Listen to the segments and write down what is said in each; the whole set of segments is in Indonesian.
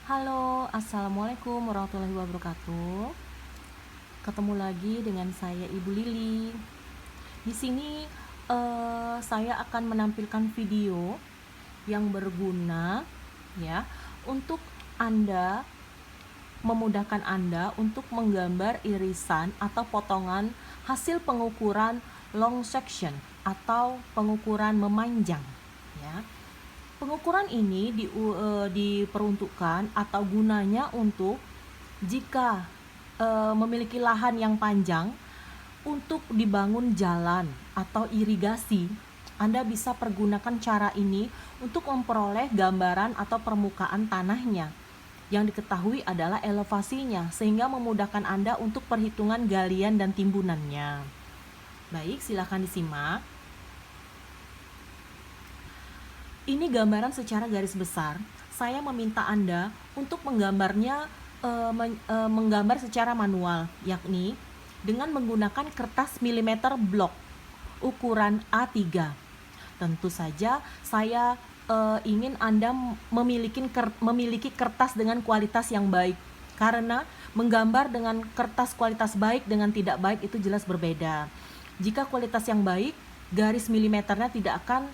Halo, Assalamualaikum warahmatullahi wabarakatuh. Ketemu lagi dengan saya Ibu Lili. Di sini saya akan menampilkan video yang berguna ya untuk Anda, memudahkan Anda untuk menggambar irisan atau potongan hasil pengukuran long section atau pengukuran memanjang ya. Pengukuran ini diperuntukkan atau gunanya untuk jika memiliki lahan yang panjang untuk dibangun jalan atau irigasi. Anda bisa pergunakan cara ini untuk memperoleh gambaran atau permukaan tanahnya yang diketahui adalah elevasinya, sehingga memudahkan Anda untuk perhitungan galian dan timbunannya. Baik, silakan disimak. Ini gambaran secara garis besar. Saya meminta Anda untuk menggambarnya menggambar secara manual, yakni dengan menggunakan kertas milimeter blok ukuran A3. Tentu saja saya ingin Anda memiliki kertas dengan kualitas yang baik, karena menggambar dengan kertas kualitas baik dengan tidak baik itu jelas berbeda. Jika kualitas yang baik, garis milimeternya tidak akan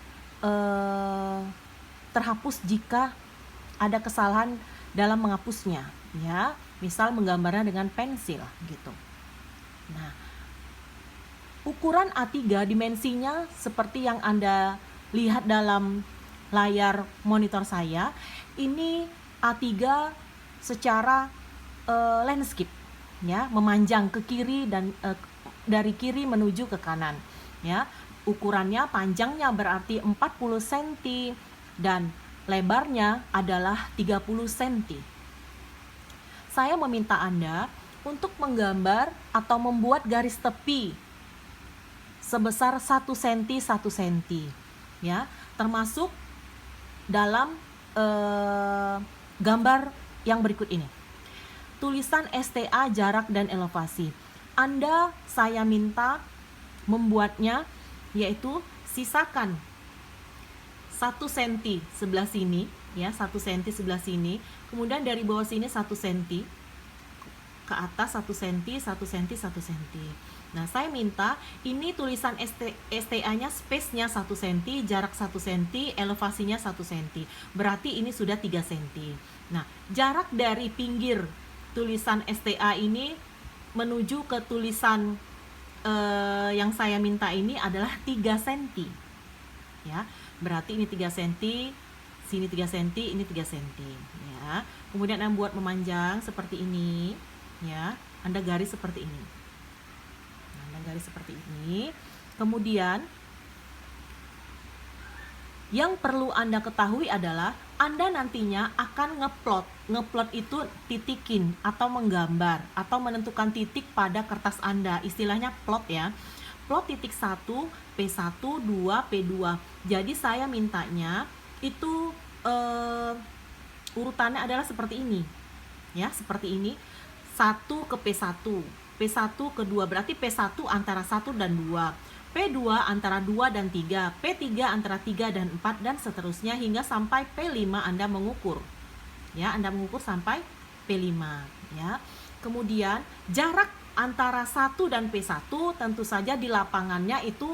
terhapus jika ada kesalahan dalam menghapusnya ya, misal menggambarnya dengan pensil gitu. Nah, ukuran A3 dimensinya seperti yang Anda lihat dalam layar monitor saya. Ini A3 secara landscape ya, memanjang ke kiri dan dari kiri menuju ke kanan ya. Ukurannya, panjangnya berarti 40 cm dan lebarnya adalah 30 cm. Saya meminta Anda untuk menggambar atau membuat garis tepi sebesar 1 cm 1 cm ya, termasuk dalam gambar yang berikut ini. Tulisan STA jarak dan elevasi. Saya minta membuatnya, yaitu sisakan 1 cm sebelah sini ya, 1 cm sebelah sini, kemudian dari bawah sini 1 cm ke atas, 1 cm 1 cm 1 cm. Nah, saya minta ini tulisan STA-nya space-nya 1 cm, jarak 1 cm, elevasinya 1 cm. Berarti ini sudah 3 cm. Nah, jarak dari pinggir tulisan STA ini menuju ke tulisan yang saya minta ini adalah 3 cm ya. Berarti ini 3 cm, sini 3 cm, ini 3 cm ya. Kemudian Anda buat memanjang seperti ini ya. Anda garis seperti ini. Nah, Anda garis seperti ini. Kemudian yang perlu Anda ketahui adalah Anda nantinya akan ngeplot. Ngeplot itu titikin atau menggambar atau menentukan titik pada kertas Anda. Istilahnya plot ya. Plot titik 1, P1, 2, P2. Jadi saya mintanya itu urutannya adalah seperti ini. Ya, seperti ini. 1 ke P1. P1 ke 2, berarti P1 antara 1 dan 2. P2 antara 2 dan 3, P3 antara 3 dan 4, dan seterusnya hingga sampai P5 Anda mengukur. Ya, Anda mengukur sampai P5 ya. Kemudian jarak antara 1 dan P1 tentu saja di lapangannya itu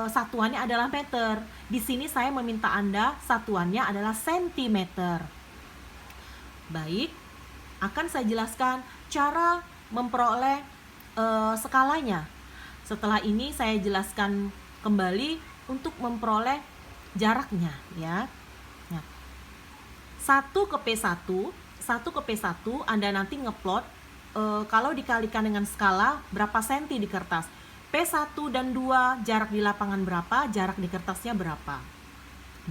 satuannya adalah meter. Di sini saya meminta Anda satuannya adalah sentimeter. Baik, akan saya jelaskan cara memperoleh skalanya. Setelah ini saya jelaskan kembali untuk memperoleh jaraknya ya. Nah, 1 ke P1, 1 ke P1 Anda nanti ngeplot kalau dikalikan dengan skala berapa senti di kertas. P1 dan 2 jarak di lapangan berapa, jarak di kertasnya berapa.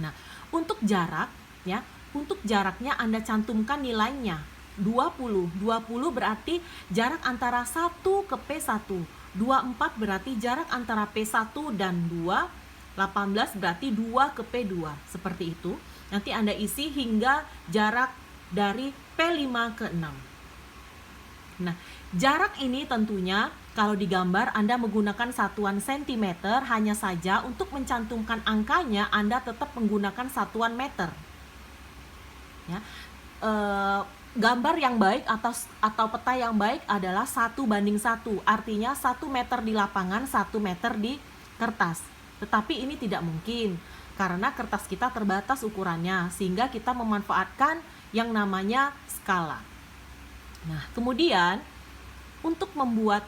Nah, untuk jarak ya, untuk jaraknya Anda cantumkan nilainya 20. 20 berarti jarak antara 1 ke P1. 24 berarti jarak antara P1 dan 2, 18 berarti 2 ke P2. Seperti itu. Nanti Anda isi hingga jarak dari P5 ke 6. Nah, jarak ini tentunya kalau digambar Anda menggunakan satuan cm, hanya saja untuk mencantumkan angkanya Anda tetap menggunakan satuan meter. Ya. gambar yang baik atau peta yang baik adalah 1:1. Artinya 1 meter di lapangan, 1 meter di kertas. Tetapi ini tidak mungkin karena kertas kita terbatas ukurannya, sehingga kita memanfaatkan yang namanya skala. Nah, kemudian untuk membuat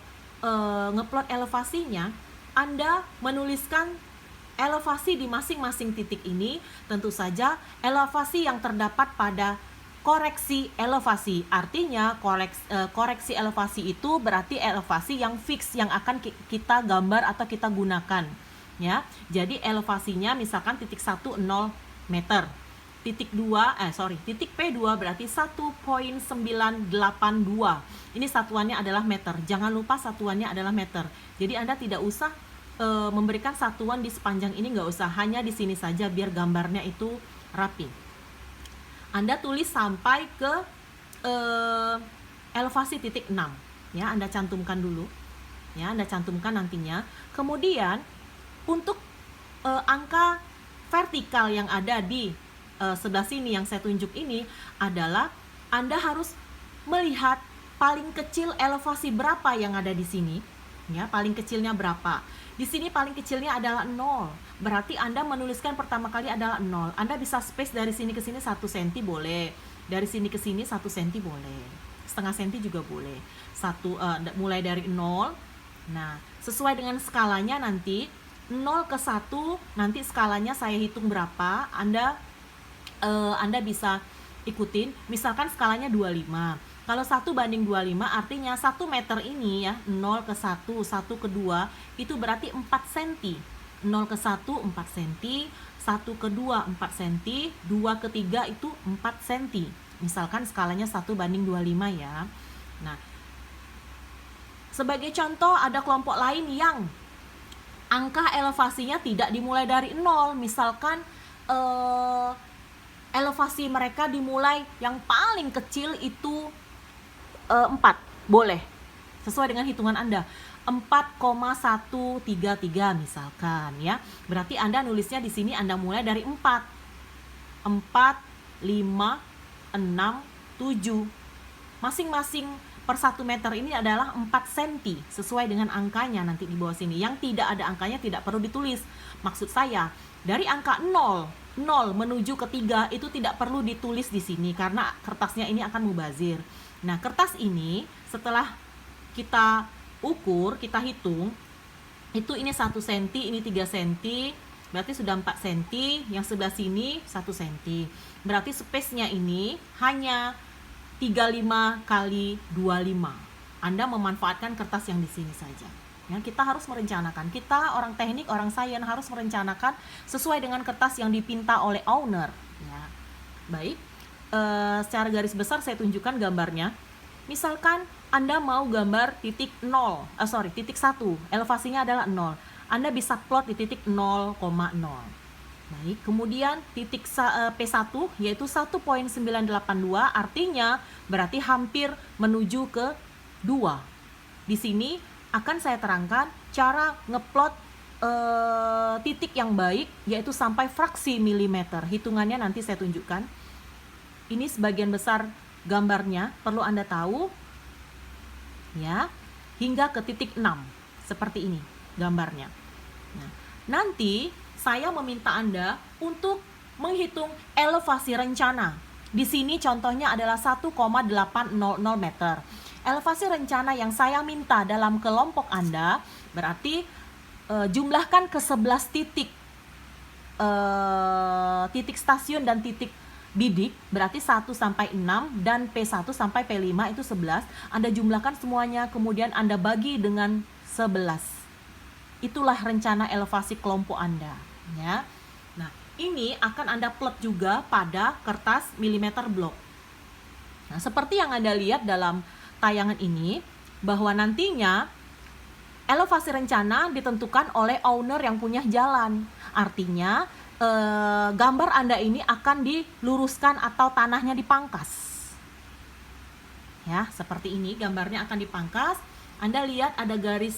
ngeplot elevasinya, Anda menuliskan elevasi di masing-masing titik ini. Tentu saja elevasi yang terdapat pada koreksi elevasi. Artinya koreksi elevasi itu berarti elevasi yang fix yang akan kita gambar atau kita gunakan, ya. Jadi elevasinya misalkan titik 1 0 meter. Titik P2 berarti 1.982. Ini satuannya adalah meter. Jangan lupa satuannya adalah meter. Jadi Anda tidak usah memberikan satuan di sepanjang ini, nggak usah, hanya di sini saja biar gambarnya itu rapi. Anda tulis sampai ke elevasi titik 6, ya. Anda cantumkan dulu, ya. Anda cantumkan nantinya. Kemudian untuk angka vertikal yang ada di sebelah sini yang saya tunjuk ini adalah Anda harus melihat paling kecil elevasi berapa yang ada di sini, ya. Paling kecilnya berapa? Di sini paling kecilnya adalah 0. Berarti Anda menuliskan pertama kali adalah 0. Anda bisa space dari sini ke sini 1 cm boleh. Dari sini ke sini 1 cm boleh. Setengah cm juga boleh. Mulai dari 0. Nah, sesuai dengan skalanya nanti 0 ke 1, nanti skalanya saya hitung berapa. Anda bisa ikutin. Misalkan skalanya 25. Kalau 1:25 artinya 1 meter ini, ya, 0 ke 1, 1 ke 2 itu berarti 4 cm. 0 ke 1 4 cm, 1 ke 2 4 cm, 2 ke 3 itu 4 cm. Misalkan skalanya 1:25, ya. Nah, sebagai contoh ada kelompok lain yang angka elevasinya tidak dimulai dari 0. Misalkan elevasi mereka dimulai yang paling kecil itu 4, boleh, sesuai dengan hitungan Anda, 4,133 misalkan, ya. Berarti Anda nulisnya di sini Anda mulai dari 4, 5, 6, 7. Masing-masing per 1 meter ini adalah 4 cm, sesuai dengan angkanya nanti di bawah sini. Yang tidak ada angkanya tidak perlu ditulis. Maksud saya, dari angka 0 menuju ke 3 itu tidak perlu ditulis di sini karena kertasnya ini akan mubazir. Nah, kertas ini setelah kita ukur, kita hitung, itu ini 1 cm, ini 3 cm, berarti sudah 4 cm, yang sebelah sini 1 cm. Berarti space-nya ini hanya 35 kali 25. Anda memanfaatkan kertas yang di sini saja. Ya, kita harus merencanakan. Kita orang teknik, orang sains harus merencanakan sesuai dengan kertas yang dipinta oleh owner. Ya. Baik. Secara garis besar saya tunjukkan gambarnya. Misalkan Anda mau gambar titik 1, elevasinya adalah 0. Anda bisa plot di titik 0,0. Baik, kemudian titik P1 yaitu 1.982, artinya berarti hampir menuju ke 2. Di sini akan saya terangkan cara ngeplot titik yang baik, yaitu sampai fraksi milimeter. Hitungannya nanti saya tunjukkan. Ini sebagian besar gambarnya perlu Anda tahu, ya, hingga ke titik 6 seperti ini gambarnya. Nah, nanti saya meminta Anda untuk menghitung elevasi rencana. Di sini contohnya adalah 1,800 meter. Elevasi rencana yang saya minta dalam kelompok Anda berarti jumlahkan ke 11 titik titik stasiun dan titik bidik, berarti 1 sampai 6 dan P1 sampai P5 itu 11. Anda jumlahkan semuanya, kemudian Anda bagi dengan 11. Itulah rencana elevasi kelompok Anda, ya. Nah, ini akan Anda plot juga pada kertas milimeter blok. Nah, seperti yang Anda lihat dalam tayangan ini, bahwa nantinya elevasi rencana ditentukan oleh owner yang punya jalan. Artinya gambar Anda ini akan diluruskan atau tanahnya dipangkas. Ya, seperti ini gambarnya akan dipangkas. Anda lihat ada garis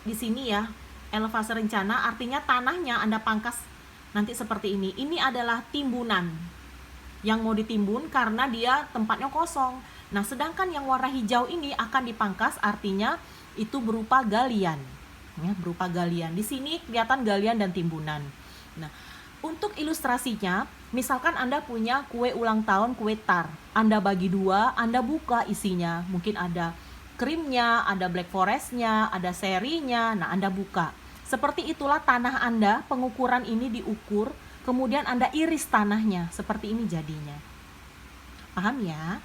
di sini, ya. Elevasi rencana artinya tanahnya Anda pangkas nanti seperti ini. Ini adalah timbunan. yang mau ditimbun karena dia tempatnya kosong. Nah, sedangkan yang warna hijau ini akan dipangkas, artinya itu berupa galian. Ya, berupa galian. Di sini kelihatan galian dan timbunan. Nah, untuk ilustrasinya, misalkan Anda punya kue ulang tahun, kue tar. Anda bagi dua, Anda buka isinya. Mungkin ada krimnya, ada black forestnya, ada serinya. Nah, Anda buka. Seperti itulah tanah Anda, pengukuran ini diukur, kemudian Anda iris tanahnya. Seperti ini jadinya. Paham ya?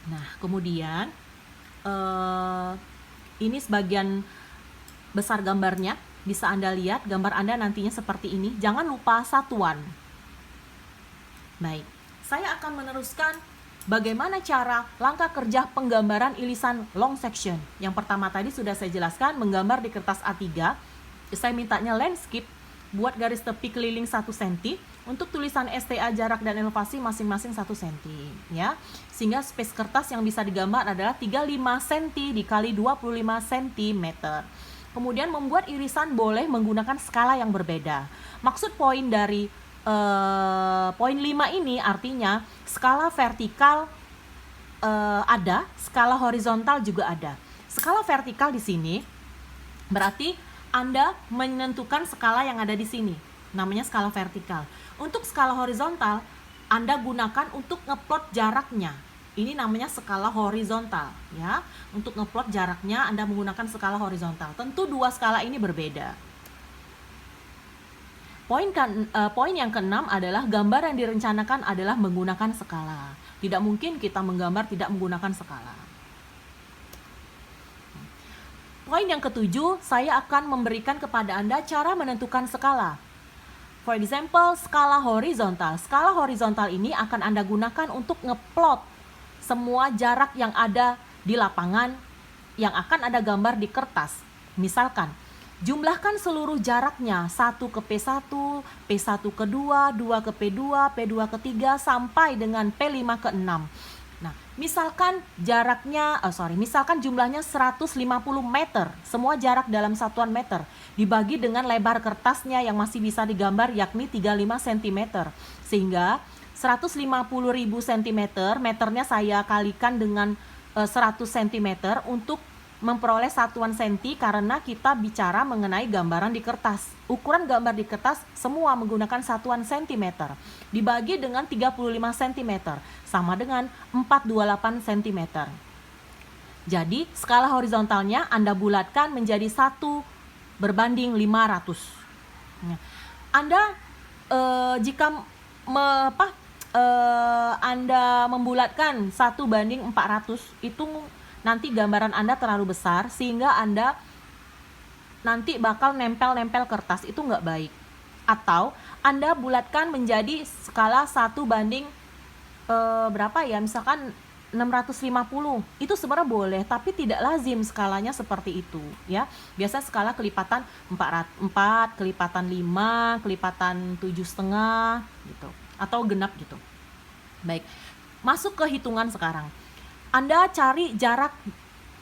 Nah, kemudian ini sebagian besar gambarnya. Bisa Anda lihat, gambar Anda nantinya seperti ini. Jangan lupa satuan. Baik, saya akan meneruskan bagaimana cara langkah kerja penggambaran irisan long section. Yang pertama tadi sudah saya jelaskan, menggambar di kertas A3. Saya mintanya landscape, buat garis tepi keliling 1 cm. Untuk tulisan STA jarak dan elevasi masing-masing 1 cm. Ya. Sehingga space kertas yang bisa digambar adalah 35 cm dikali 25 cm. Kemudian membuat irisan boleh menggunakan skala yang berbeda. Maksud poin dari poin 5 ini artinya skala vertikal ada, skala horizontal juga ada. Skala vertikal di sini berarti Anda menentukan skala yang ada di sini, namanya skala vertikal. Untuk skala horizontal Anda gunakan untuk ngeplot jaraknya. Ini namanya skala horizontal, ya. Untuk ngeplot jaraknya Anda menggunakan skala horizontal. Tentu dua skala ini berbeda. Poin yang keenam adalah gambar yang direncanakan adalah menggunakan skala. Tidak mungkin kita menggambar tidak menggunakan skala. Poin yang ketujuh, saya akan memberikan kepada Anda cara menentukan skala. For example, skala horizontal. Skala horizontal ini akan Anda gunakan untuk ngeplot semua jarak yang ada di lapangan yang akan Anda gambar di kertas. Misalkan, jumlahkan seluruh jaraknya 1 ke P1, P1 ke 2, 2 ke P2, P2 ke 3 sampai dengan P5 ke 6. Nah, misalkan misalkan jumlahnya 150 meter, semua jarak dalam satuan meter, dibagi dengan lebar kertasnya yang masih bisa digambar yakni 35 cm. Sehingga 150.000 cm, meternya saya kalikan dengan 100 cm untuk memperoleh satuan senti karena kita bicara mengenai gambaran di kertas. Ukuran gambar di kertas semua menggunakan satuan sentimeter. Dibagi dengan 35 cm sama dengan 428 cm. Jadi skala horizontalnya Anda bulatkan menjadi 1 berbanding 500. Anda jika Anda membulatkan 1 banding 400 itu nanti gambaran Anda terlalu besar sehingga Anda nanti bakal nempel-nempel kertas, itu nggak baik. Atau Anda bulatkan menjadi skala 1 banding misalkan 650. Itu sebenarnya boleh, tapi tidak lazim skalanya seperti itu, ya. Biasa skala kelipatan 4, kelipatan 5, kelipatan 7,5 gitu, atau genap gitu. Baik. Masuk ke hitungan sekarang. Anda cari jarak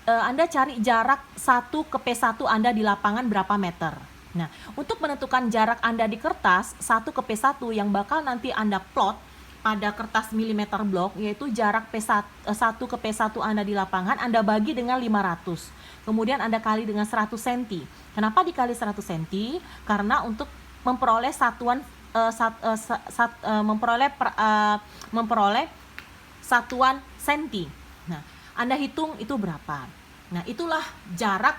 1 ke P1 Anda di lapangan berapa meter. Nah, untuk menentukan jarak Anda di kertas 1 ke P1 yang bakal nanti Anda plot pada kertas milimeter blok, yaitu jarak 1 ke P1 Anda di lapangan Anda bagi dengan 500. Kemudian Anda kali dengan 100 cm. Kenapa dikali 100 cm? Karena untuk memperoleh memperoleh satuan senti. Nah, Anda hitung itu berapa. Nah, itulah jarak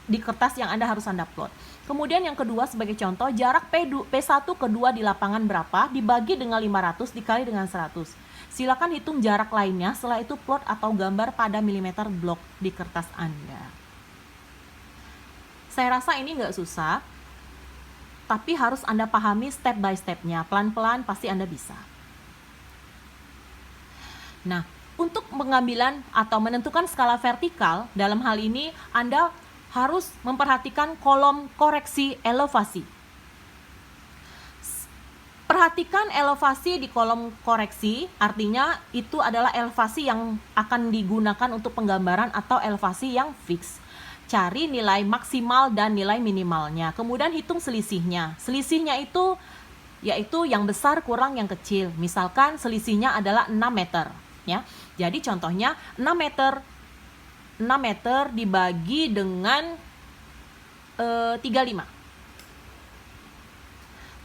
di kertas yang harus Anda plot. Kemudian yang kedua sebagai contoh, jarak P1 ke 2 di lapangan berapa dibagi dengan 500 dikali dengan 100. Silakan hitung jarak lainnya, setelah itu plot atau gambar pada milimeter blok di kertas Anda. Saya rasa ini nggak susah, tapi harus Anda pahami step by stepnya. Pelan-pelan pasti Anda bisa. Nah, untuk pengambilan atau menentukan skala vertikal, dalam hal ini Anda harus memperhatikan kolom koreksi elevasi. Perhatikan elevasi di kolom koreksi, artinya itu adalah elevasi yang akan digunakan untuk penggambaran atau elevasi yang fix. Cari nilai maksimal dan nilai minimalnya, kemudian hitung selisihnya. Selisihnya itu yaitu yang besar kurang yang kecil. Misalkan selisihnya adalah 6 meter, ya. Jadi contohnya 6 meter dibagi dengan 35.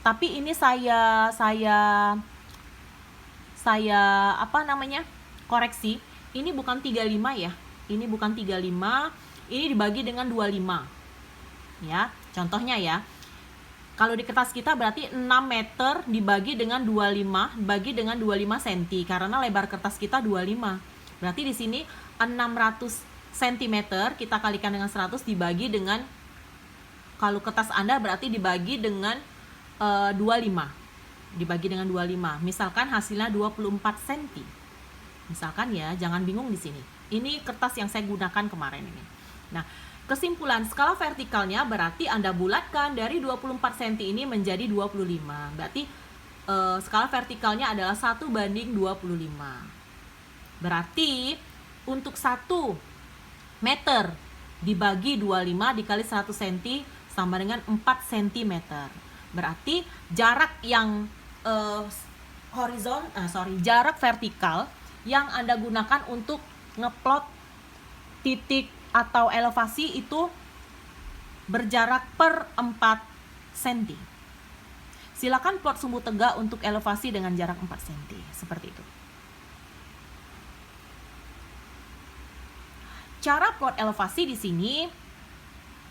Tapi ini saya koreksi. Ini bukan 35 ya. Ini bukan 35, ini dibagi dengan 25. Ya, contohnya ya. Kalau di kertas kita berarti 6 meter dibagi dengan 25, bagi dengan 25 cm karena lebar kertas kita 25. Berarti di sini 600 cm kita kalikan dengan 100 dibagi dengan, kalau kertas Anda berarti dibagi dengan 25. Dibagi dengan 25. Misalkan hasilnya 24 cm. Misalkan ya, jangan bingung di sini. Ini kertas yang saya gunakan kemarin ini. Nah, kesimpulan skala vertikalnya berarti Anda bulatkan dari 24 cm ini menjadi 25. Berarti skala vertikalnya adalah 1:25. Berarti untuk 1 meter dibagi 25 dikali 100 cm sama dengan 4 cm. Berarti jarak yang jarak vertikal yang Anda gunakan untuk ngeplot titik atau elevasi itu berjarak per 4 cm. Silakan plot sumbu tegak untuk elevasi dengan jarak 4 cm. Seperti itu. Cara plot elevasi di sini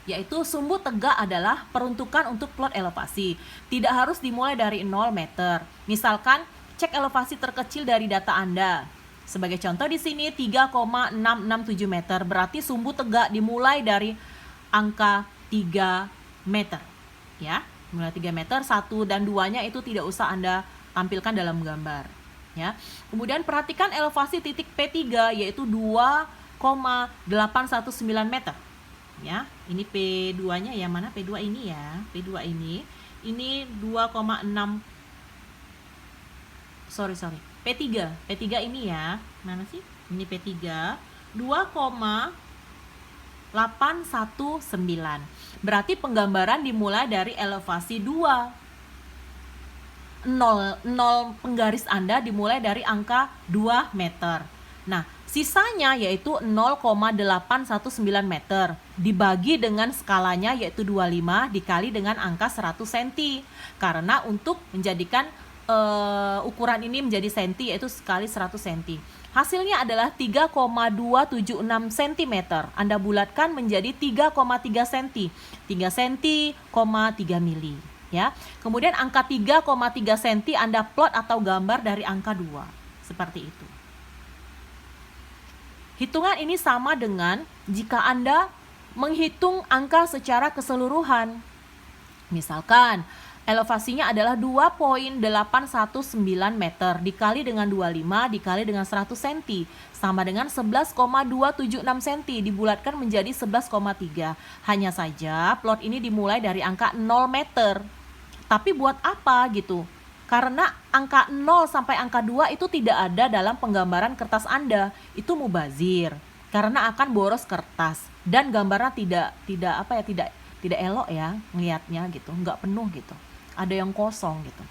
yaitu sumbu tegak adalah peruntukan untuk plot elevasi. Tidak harus dimulai dari 0 meter. Misalkan cek elevasi terkecil dari data Anda. Sebagai contoh di sini 3,667 meter, berarti sumbu tegak dimulai dari angka 3 meter. Ya, mulai 3 meter, 1 dan 2-nya itu tidak usah Anda tampilkan dalam gambar. Ya. Kemudian perhatikan elevasi titik P3 yaitu 2,819 meter. Ya, ini P2-nya yang mana? P2 ini ya. P2 ini 2,6 P3 ini ya. Mana sih? Ini P3 2,819. Berarti penggambaran dimulai dari elevasi 2. 0 penggaris Anda dimulai dari angka 2 meter. Nah, sisanya yaitu 0,819 meter dibagi dengan skalanya yaitu 25 dikali dengan angka 100 cm. Karena untuk menjadikan ukuran ini menjadi senti yaitu sekali 100 cm. Hasilnya adalah 3,276 cm. Anda bulatkan menjadi 3,3 cm. 3 cm, 3 mili. Ya. Kemudian angka 3,3 cm Anda plot atau gambar dari angka 2. Seperti itu. Hitungan ini sama dengan jika Anda menghitung angka secara keseluruhan. Misalkan elevasinya adalah 2,819 meter dikali dengan 25 dikali dengan 100 cm sama dengan 11,276 cm dibulatkan menjadi 11,3. Hanya saja plot ini dimulai dari angka 0 meter. Tapi buat apa gitu? Karena angka 0 sampai angka 2 itu tidak ada dalam penggambaran kertas Anda. Itu mubazir karena akan boros kertas dan gambarnya tidak elok ya ngelihatnya gitu, nggak penuh gitu. Ada yang kosong gitu.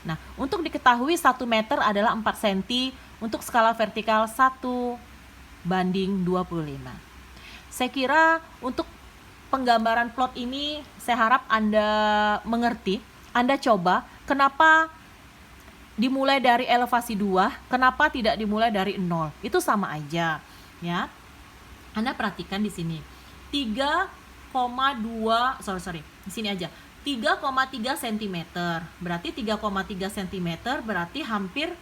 Nah, untuk diketahui 1 meter adalah 4 cm untuk skala vertikal 1:25. Saya kira untuk penggambaran plot ini saya harap Anda mengerti. Anda coba kenapa dimulai dari elevasi 2, kenapa tidak dimulai dari 0? Itu sama aja, ya. Anda perhatikan di sini. 3,2 di sini aja. 3,3 cm. Berarti 3,3 cm berarti hampir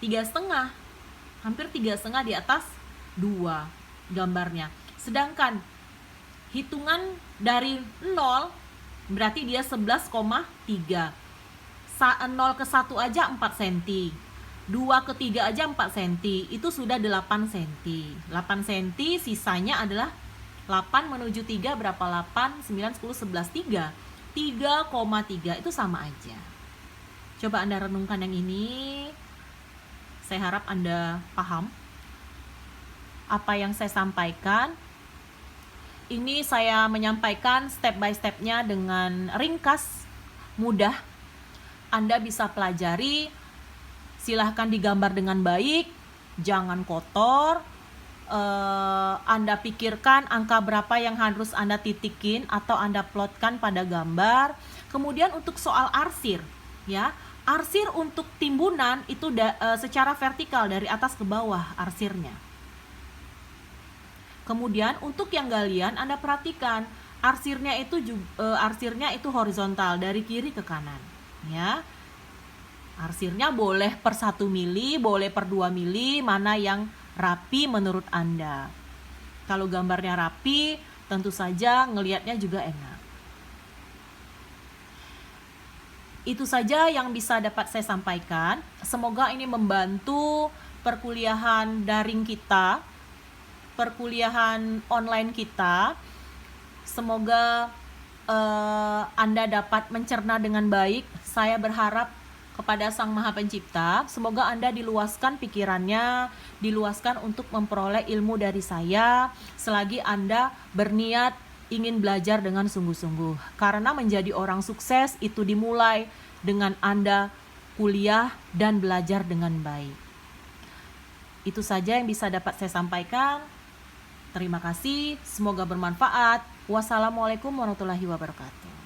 3,5. Hampir 3,5 di atas 2 gambarnya. Sedangkan hitungan dari 0 berarti dia 11,3. 0 ke 1 aja 4 cm. 2 ke 3 aja 4 cm. Itu sudah 8 cm. 8 cm sisanya adalah 8 menuju 3 berapa? 8, 9, 10, 11, 3. 3,3 itu sama aja. Coba Anda renungkan yang ini. Saya harap Anda paham apa yang saya sampaikan. Ini saya menyampaikan step by stepnya dengan ringkas, mudah. Anda bisa pelajari, silahkan digambar dengan baik, jangan kotor. Anda pikirkan angka berapa yang harus Anda titikin atau Anda plotkan pada gambar. Kemudian untuk soal arsir, ya, arsir untuk timbunan itu secara vertikal dari atas ke bawah arsirnya. Kemudian untuk yang galian Anda perhatikan arsirnya itu horizontal dari kiri ke kanan, ya. Arsirnya boleh per 1 mili, boleh per 2 mili, mana yang rapi menurut Anda. Kalau gambarnya rapi, tentu saja ngelihatnya juga enak. Itu saja yang bisa dapat saya sampaikan. Semoga ini membantu perkuliahan daring kita, perkuliahan online kita. Semoga Anda dapat mencerna dengan baik. Saya berharap kepada Sang Maha Pencipta, semoga Anda diluaskan pikirannya, diluaskan untuk memperoleh ilmu dari saya, selagi Anda berniat ingin belajar dengan sungguh-sungguh. Karena menjadi orang sukses itu dimulai dengan Anda kuliah dan belajar dengan baik. Itu saja yang bisa dapat saya sampaikan. Terima kasih, semoga bermanfaat. Wassalamualaikum warahmatullahi wabarakatuh.